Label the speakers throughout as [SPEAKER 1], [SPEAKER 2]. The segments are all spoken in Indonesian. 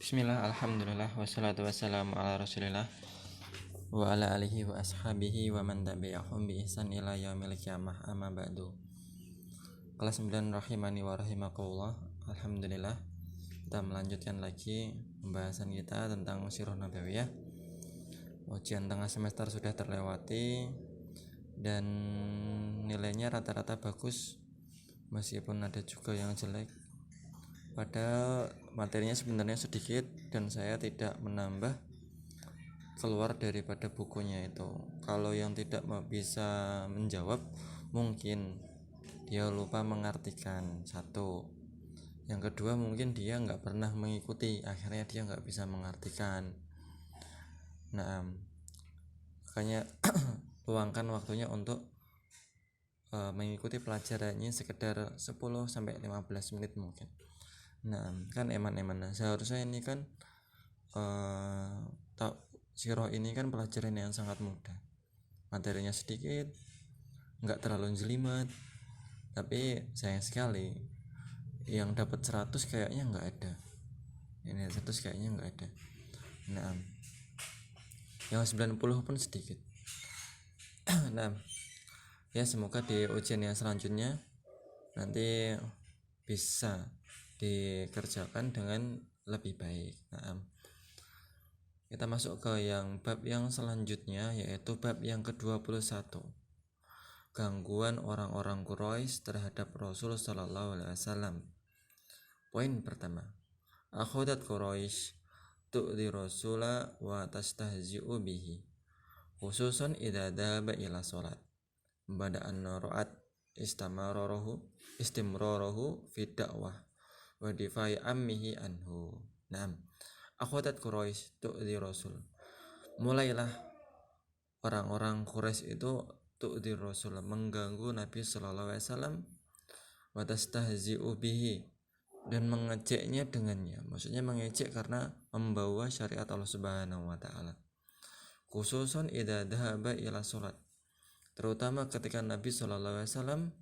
[SPEAKER 1] Bismillah, alhamdulillah, wassalatu wassalamu ala rasulillah wa ala alihi wa ashabihi wa man tabi'ahum bi ihsan ila yaumil qiyamah, amma ba'du. Kelas 9 rahimani wa rahimakumullah. Alhamdulillah, kita melanjutkan lagi pembahasan kita tentang Sirah Nabawiyah. Ujian tengah semester sudah terlewati dan nilainya rata-rata bagus, meskipun ada juga yang jelek. Padahal materinya sebenarnya sedikit dan saya tidak menambah keluar daripada bukunya itu. Kalau yang tidak bisa menjawab, mungkin dia lupa mengartikan, satu. Yang kedua, mungkin dia nggak pernah mengikuti, akhirnya dia nggak bisa mengartikan. Nah, makanya luangkan waktunya untuk mengikuti pelajarannya sekedar 10-15 menit mungkin. Nah, kan eman-eman. Seharusnya ini kan Sirah ini kan pelajaran yang sangat mudah, materinya sedikit, nggak terlalu jelimet, tapi sayang sekali yang dapat 100 kayaknya nggak ada. Ini 100 kayaknya nggak ada. Nah, yang 90 pun sedikit. Nah, ya semoga di ujian yang selanjutnya nanti bisa dikerjakan dengan lebih baik. Nah, kita masuk ke bab yang selanjutnya, yaitu bab yang ke-21, gangguan orang-orang Quraisy terhadap Rasul sallallahu alaihi wasallam. Poin pertama, akhodat Quraisy tu'di rasula wa tastahzi'u bihi, khususan idza dhaba ila salat bada'an ra'at istimrarahu fi da'wah wa difai ammihi anhu. Naam, akhodat Quraisy tu'di rasul, mulailah orang-orang Quraisy itu tu'di rasul, mengganggu Nabi sallallahu alaihi wasallam, wa tastahzi'u bihi, dan mengejeknya dengannya. Maksudnya mengejek karena membawa syariat Allah Subhanahu wa taala. Khususan idza dhahaba ila salat, terutama ketika Nabi sallallahu alaihi wasallam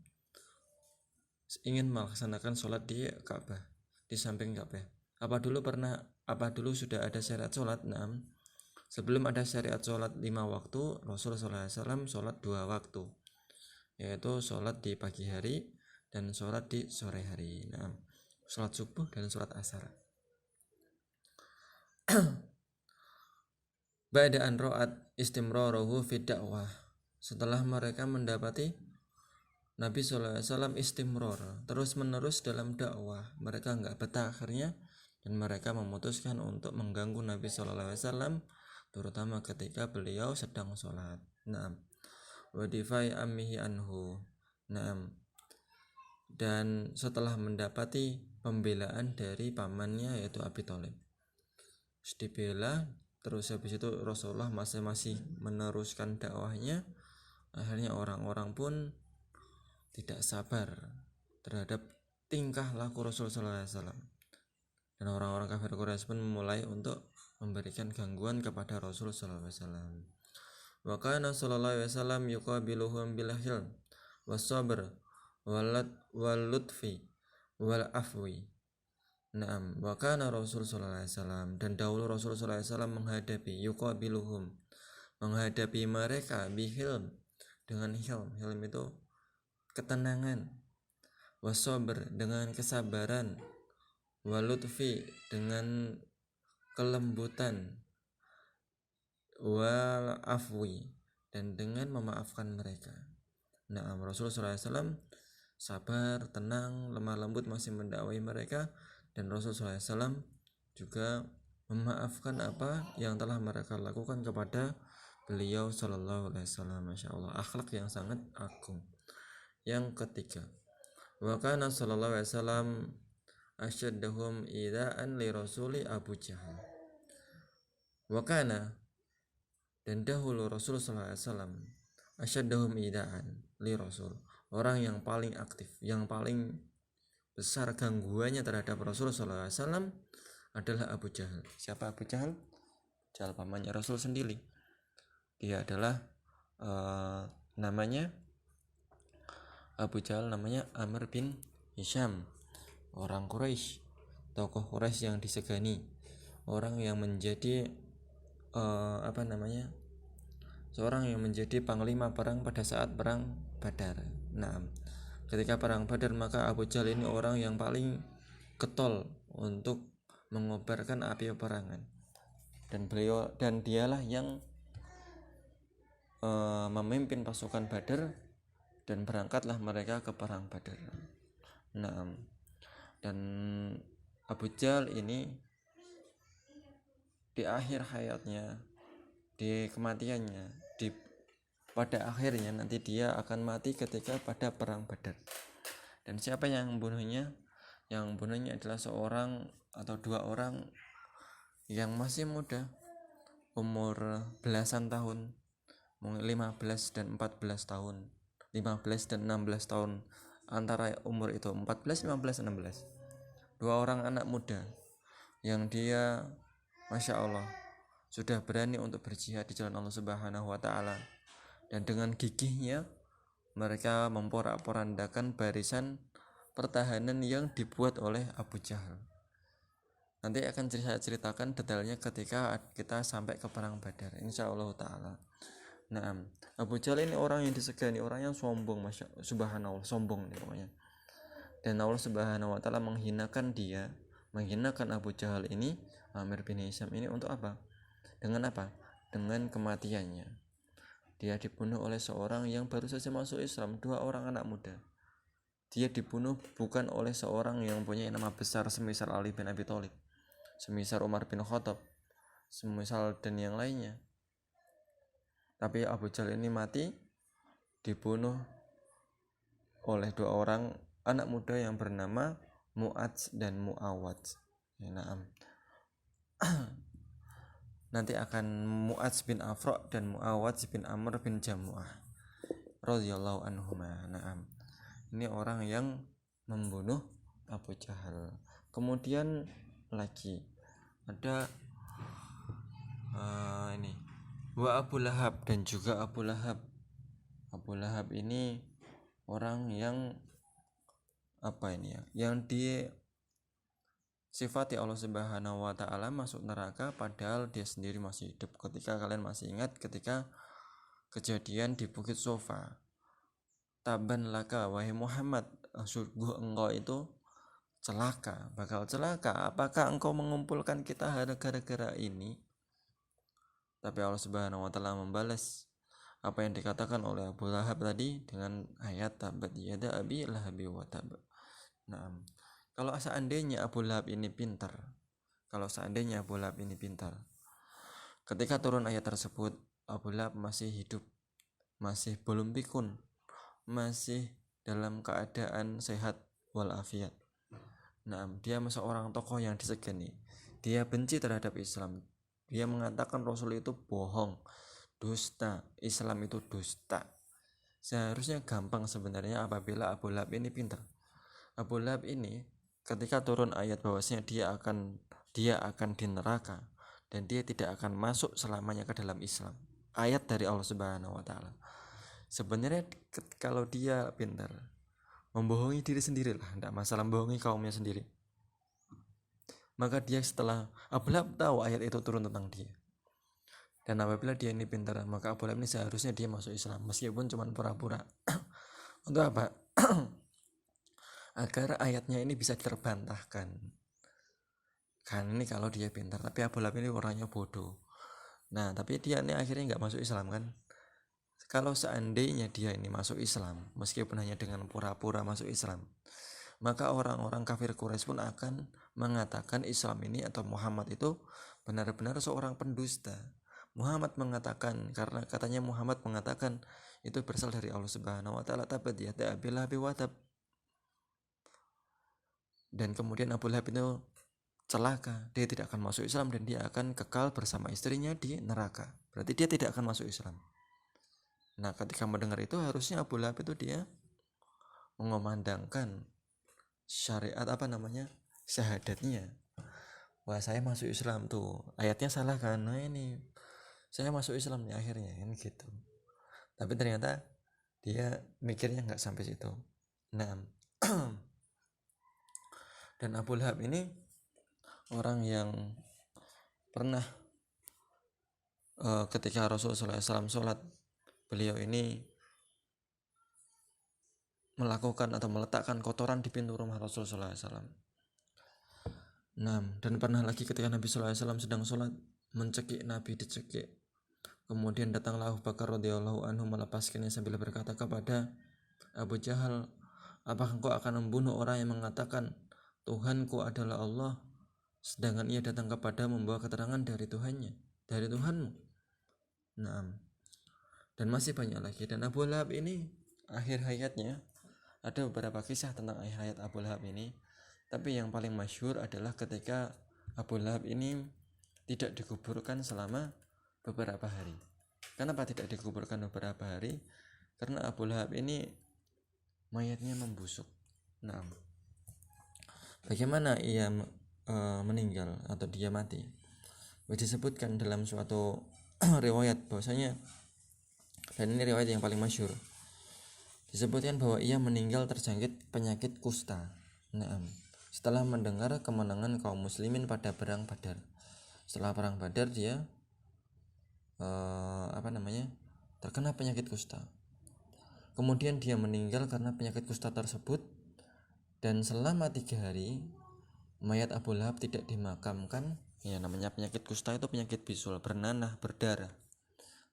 [SPEAKER 1] ingin melaksanakan salat di Ka'bah, di samping Ka'bah. Apa dulu sudah ada syariat salat? Nah, sebelum ada syariat salat 5 waktu, Rasul sallallahu alaihi wasallam salat 2 waktu, yaitu salat di pagi hari dan salat di sore hari. Nah, salat subuh dan salat asar. Ba'da'an ra'at istimrarahu fi da'wah, setelah mereka mendapati Nabi SAW istimrar, terus menerus dalam dakwah, mereka nggak betah akhirnya, dan mereka memutuskan untuk mengganggu Nabi SAW, terutama ketika beliau sedang sholat. Naam, wadifai ammihi anhu. Naam, dan setelah mendapati pembelaan dari pamannya yaitu Abi Thalib, dibela, terus habis itu Rasulullah masih meneruskan dakwahnya. Akhirnya orang-orang pun tidak sabar terhadap tingkah laku Rasul sallallahu alaihi wasallam, dan orang-orang kafir Quraisy pun mulai untuk memberikan gangguan kepada Rasul sallallahu alaihi wasallam. Wa kana sallallahu alaihi wasallam yuqabiluhum bil hilm was sabr wal lutfi wal afwi. Naam, wa kana Rasul sallallahu alaihi wasallam, dan dahulu Rasul sallallahu alaihi wasallam menghadapi mereka bihilm, dengan hilm. Hilm itu ketenangan, wasobr, dengan kesabaran, walutfi, dengan kelembutan, wal afwi, dan dengan memaafkan mereka. Nah, Rasulullah SAW sabar, tenang, lemah lembut masih mendakwai mereka, dan Rasulullah SAW juga memaafkan apa yang telah mereka lakukan kepada beliau sallallahu alaihi wasallam. Masya Allah, akhlak yang sangat agung. Yang ketiga, wa kana sallallahu alaihi wasallam asyaddahum idaan li rasuli Abu Jahal. Wa kana, dan dahulu Rasul sallallahu alaihi wasallam asyaddahum idaan li rasul, orang yang paling aktif, yang paling besar gangguannya terhadap Rasul sallallahu alaihi wasallam adalah Abu Jahal. Siapa Abu Jahal? Jahal pamannya Rasul sendiri. Dia adalah namanya Abu Jahal, namanya Amr bin Hisham, orang Quraisy, tokoh Quraisy yang disegani, orang yang menjadi seorang yang menjadi panglima perang pada saat perang Badar. Nah, ketika perang Badar maka Abu Jahal ini orang yang paling getol untuk mengobarkan api peperangan, dan dialah yang memimpin pasukan Badar, dan berangkatlah mereka ke perang Badar. Nah, dan Abu Jahal ini di akhir hayatnya, di kematiannya, pada akhirnya nanti dia akan mati ketika pada perang Badar. Dan siapa yang membunuhnya? Yang membunuhnya adalah seorang atau dua orang yang masih muda, umur belasan tahun, 15 dan 14 tahun, 15 dan 16 tahun, antara umur itu 14, 15, 16. Dua orang anak muda yang dia Masya Allah sudah berani untuk berjihad di jalan Allah Subhanahu wa Ta'ala, dan dengan gigihnya mereka memporak-porandakan barisan pertahanan yang dibuat oleh Abu Jahal. Nanti akan saya ceritakan detailnya ketika kita sampai ke perang Badar, insya Allah Ta'ala. Nah, Abu Jahal ini orang yang disegani, orang yang sombong, Masya Subhanallah, sombong nih pokoknya. Dan Allah Subhanahu wa Ta'ala menghinakan Abu Jahal ini, Amir bin Hisham ini, untuk apa? Dengan apa? Dengan kematiannya. Dia dibunuh oleh seorang yang baru saja masuk Islam, dua orang anak muda. Dia dibunuh bukan oleh seorang yang punya nama besar semisal Ali bin Abi Thalib, semisal Umar bin Khattab, semisal dan yang lainnya. Tapi Abu Jahal ini mati dibunuh oleh dua orang anak muda yang bernama Mu'adz dan Mu'awadz. Nanti akan Mu'adz bin Afra dan Mu'awadz bin Amr bin Jamu'ah radhiyallahu anhuma. Ini orang yang membunuh Abu Jahal. Kemudian lagi ada ini wa Abu Lahab, dan juga Abu Lahab. Abu Lahab ini orang yang yang disifati Allah Subhanahu wa Ta'ala masuk neraka padahal dia sendiri masih hidup. Ketika kalian masih ingat ketika kejadian di Bukit Sofa, taban laka wahai Muhammad, sungguh engkau itu bakal celaka, apakah engkau mengumpulkan kita gara-gara ini? Tapi Allah Subhanahu wa Ta'ala membalas apa yang dikatakan oleh Abu Lahab tadi dengan ayat tabat yada abi lahabi wa tab. Nah, kalau seandainya Abu Lahab ini pintar, ketika turun ayat tersebut Abu Lahab masih hidup, masih belum pikun, masih dalam keadaan sehat walafiat. Nah, dia seorang tokoh yang disegani. Dia benci terhadap Islam. Dia mengatakan Rasul itu bohong, dusta, Islam itu dusta. Seharusnya gampang sebenarnya apabila Abu Lahab ini pintar. Abu Lahab ini ketika turun ayat bahwasanya dia akan di neraka dan dia tidak akan masuk selamanya ke dalam Islam, ayat dari Allah Subhanahu wa Ta'ala, sebenarnya kalau dia pintar membohongi diri sendiri lah, tidak masalah membohongi kaumnya sendiri, maka dia setelah Abu Lahab tahu ayat itu turun tentang dia, dan apabila dia ini pintar, maka Abu Lahab ini seharusnya dia masuk Islam meskipun cuma pura-pura. Untuk apa? Agar ayatnya ini bisa terbantahkan. Kan ini kalau dia pintar, tapi Abu Lahab ini orangnya bodoh. Nah, tapi dia ini akhirnya nggak masuk Islam kan. Kalau seandainya dia ini masuk Islam, meskipun hanya dengan pura-pura masuk Islam, maka orang-orang kafir Quraisy pun akan mengatakan Islam ini atau Muhammad itu benar-benar seorang pendusta. Muhammad mengatakan, karena katanya Muhammad mengatakan itu berasal dari Allah Subhanahu wa Ta'ala, tabat yada abi lahabi wa tab. Dan kemudian Abu Lahab itu celaka, dia tidak akan masuk Islam dan dia akan kekal bersama istrinya di neraka. Berarti dia tidak akan masuk Islam. Nah, ketika mendengar itu harusnya Abu Lahab itu dia mengumandangkan syariat syahadatnya. Wah, saya masuk Islam tuh. Ayatnya salah kan? Nah, ini saya masuk Islam nih akhirnya kan gitu. Tapi ternyata dia mikirnya nggak sampai situ. Nah, dan Abu Lahab ini orang yang pernah ketika Rasulullah SAW sholat, beliau ini melakukan atau meletakkan kotoran di pintu rumah Rasulullah SAW. Nah, dan pernah lagi ketika Nabi SAW sedang sholat, mencekik Nabi, dicekik. Kemudian datanglah Abu Bakar radhiyallahu anhu melepaskannya sambil berkata kepada Abu Jahal, apakah engkau akan membunuh orang yang mengatakan Tuhanku adalah Allah, sedangkan ia datang kepada membawa keterangan dari Tuhannya, dari Tuhanmu. Nah, dan masih banyak lagi. Dan Abu Lahab ini akhir hayatnya, ada beberapa kisah tentang akhir hayat Abu Lahab ini, tapi yang paling masyhur adalah ketika Abu Lahab ini tidak dikuburkan selama beberapa hari. Kenapa tidak dikuburkan beberapa hari? Karena Abu Lahab ini mayatnya membusuk. Nah, bagaimana ia meninggal atau dia mati? Disebutkan dalam suatu riwayat bahwasanya, dan ini riwayat yang paling masyhur, disebutkan bahwa ia meninggal terjangkit penyakit kusta. Nah, setelah mendengar kemenangan kaum muslimin pada perang Badar. Setelah perang Badar dia terkena penyakit kusta. Kemudian dia meninggal karena penyakit kusta tersebut, dan selama 3 hari mayat Abu Lahab tidak dimakamkan. Ya, namanya penyakit kusta itu penyakit bisul, bernanah, berdarah.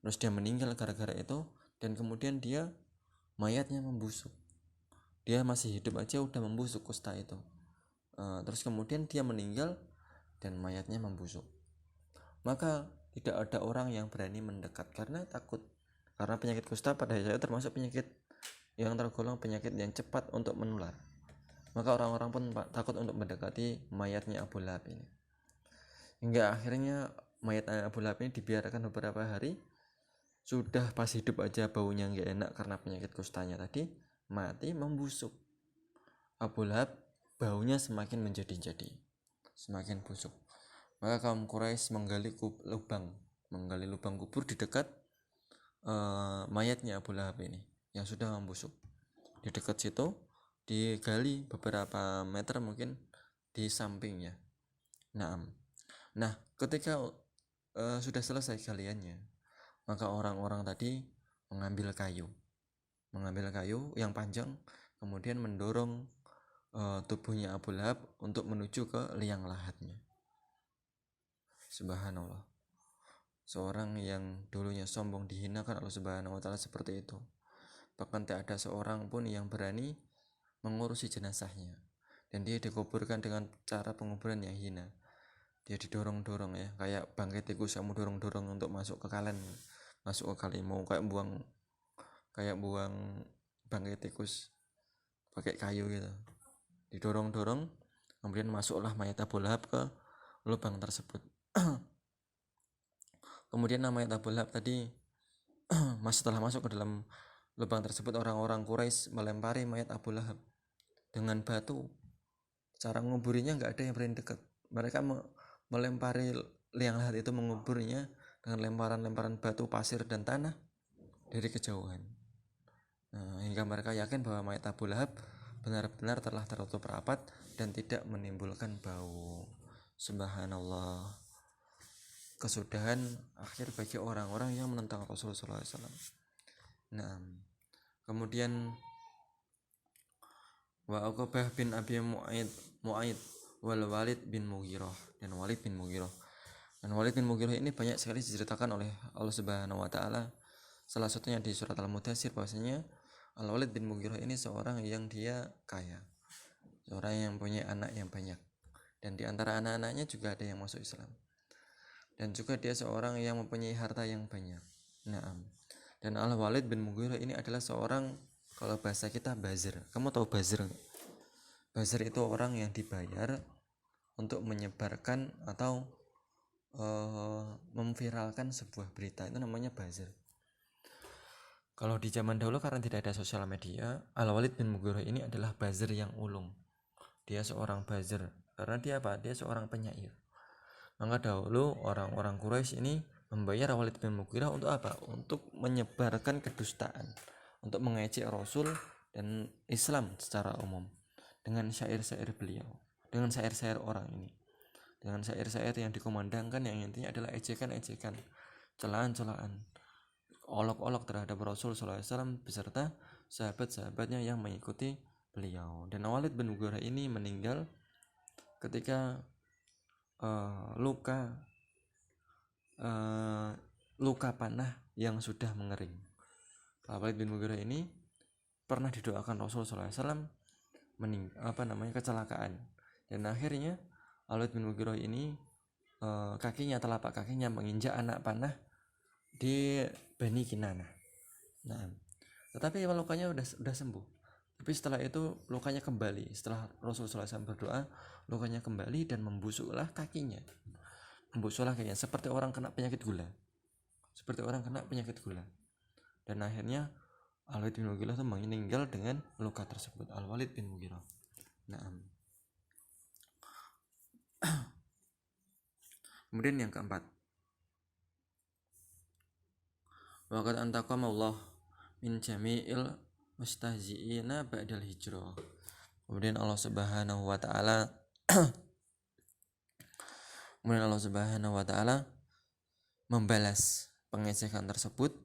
[SPEAKER 1] Terus dia meninggal gara-gara itu, dan kemudian dia mayatnya membusuk. Dia masih hidup aja udah membusuk kusta itu. Terus kemudian dia meninggal dan mayatnya membusuk. Maka tidak ada orang yang berani mendekat karena takut. Karena penyakit kusta pada saya termasuk penyakit yang tergolong penyakit yang cepat untuk menular. Maka orang-orang pun takut untuk mendekati mayatnya Abu Lahab ini. Hingga akhirnya mayat Abu Lahab ini dibiarkan beberapa hari. Sudah pas hidup aja baunya nggak enak karena penyakit kustanya tadi, mati membusuk. Abu Lahab baunya semakin menjadi-jadi, semakin busuk. Maka kaum Quraisy menggali lubang kubur di dekat mayatnya Abu Lahab ini yang sudah membusuk. Di dekat situ digali beberapa meter mungkin di sampingnya. Nah, ketika sudah selesai galiannya, maka orang-orang tadi mengambil kayu yang panjang, kemudian mendorong tubuhnya Abu Lahab untuk menuju ke liang lahatnya. Subhanallah, seorang yang dulunya sombong dihinakan Allah Subhanahu wa taala seperti itu. Bahkan tak ada seorang pun yang berani mengurusi jenazahnya, dan dia dikuburkan dengan cara penguburan yang hina. Dia didorong-dorong, ya, kayak bangkai tikus kamu dorong-dorong untuk masuk ke kali, mau kayak buang bangkai tikus pakai kayu gitu, didorong-dorong, kemudian masuklah mayat Abu Lahab ke lubang tersebut. Kemudian mayat Abu Lahab tadi setelah masuk ke dalam lubang tersebut, orang-orang Quraisy melempari mayat Abu Lahab dengan batu. Cara nguburinya nggak ada yang berani dekat. Mereka melempari liang lahat itu, menguburnya dengan lemparan-lemparan batu, pasir, dan tanah dari kejauhan. Hingga mereka yakin bahwa mayat Abu Lahab benar-benar telah tertutup rapat dan tidak menimbulkan bau. Subhanallah, kesudahan akhir bagi orang-orang yang menentang Rasulullah SAW. Nah, kemudian wa Uqbah bin Abi Mu'aid wal Walid bin Mughirah, dan Walid bin Mughirah ini banyak sekali diceritakan oleh Allah Subhanahu wa taala. Salah satunya di surat Al-Mudaththir, bahwasanya Al-Walid bin Mughirah ini seorang yang dia kaya, seorang yang punya anak yang banyak, dan di antara anak-anaknya juga ada yang masuk Islam, dan juga dia seorang yang mempunyai harta yang banyak. Dan Al-Walid bin Mughirah ini adalah seorang, kalau bahasa kita, bazir. Kamu tahu bazir nggak? Bazir itu orang yang dibayar untuk menyebarkan atau memviralkan sebuah berita, itu namanya bazir. Kalau di zaman dahulu karena tidak ada sosial media, Al-Walid bin Mughirah ini adalah bazir yang ulung. Dia seorang bazir karena dia apa? Dia seorang penyair. Maka dahulu orang-orang Quraisy ini membayar Walid bin Mughirah untuk apa? Untuk menyebarkan kedustaan, untuk mengejek Rasul dan Islam secara umum dengan syair-syair beliau, dengan syair-syair orang ini. dengan syair-syair yang dikumandangkan yang intinya adalah ejekan-ejekan, celaan-celaan, olok-olok terhadap Rasul SAW beserta sahabat-sahabatnya yang mengikuti beliau. Dan Walid bin Mughirah ini meninggal ketika luka panah yang sudah mengering. Walid bin Mughirah ini pernah didoakan Rasul SAW kecelakaan, dan akhirnya Walid bin Mughirah ini telapak kakinya menginjak anak panah di Bani Kinanah. Nah, tetapi lukanya udah sembuh. Tapi setelah itu lukanya kembali. Setelah Rasulullah SAW berdoa, lukanya kembali dan membusuklah kakinya. Seperti orang kena penyakit gula. Dan akhirnya Al-Walid bin Mughirah itu meninggal dengan luka tersebut. Al-Walid bin Mughirah. Nah, kemudian yang keempat, waqad antaqamallah min jami'il mustahzi'ina ba'dal hijrah. Kemudian Allah Subhanahu wa taala membalas pengejekan tersebut.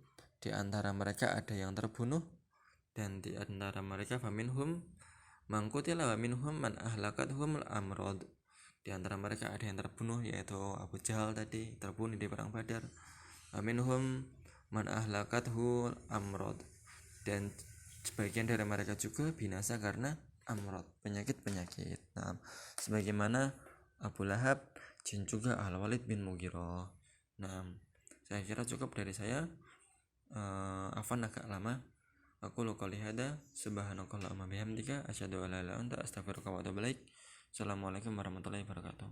[SPEAKER 1] Di antara mereka ada yang terbunuh, dan di antara mereka faminhum man qutila wa minhum man ahlakathumul amrad. Di antara mereka ada yang terbunuh, yaitu Abu Jahal tadi, terbunuh di perang Badar. Wa minhum man ahlakathu amrad, dan sebagian dari mereka juga binasa karena amrad, penyakit-penyakit. Nah, sebagaimana Abu Lahab dan juga Al-Walid bin Mughirah. Nah, saya kira cukup dari saya. Afwan agak lama. Aku qouli hada, subhanakallahumma bihamdika asyhadu an la ilaha illa anta astaghfiruka wa atubu ilaik. Assalamualaikum warahmatullahi wabarakatuh.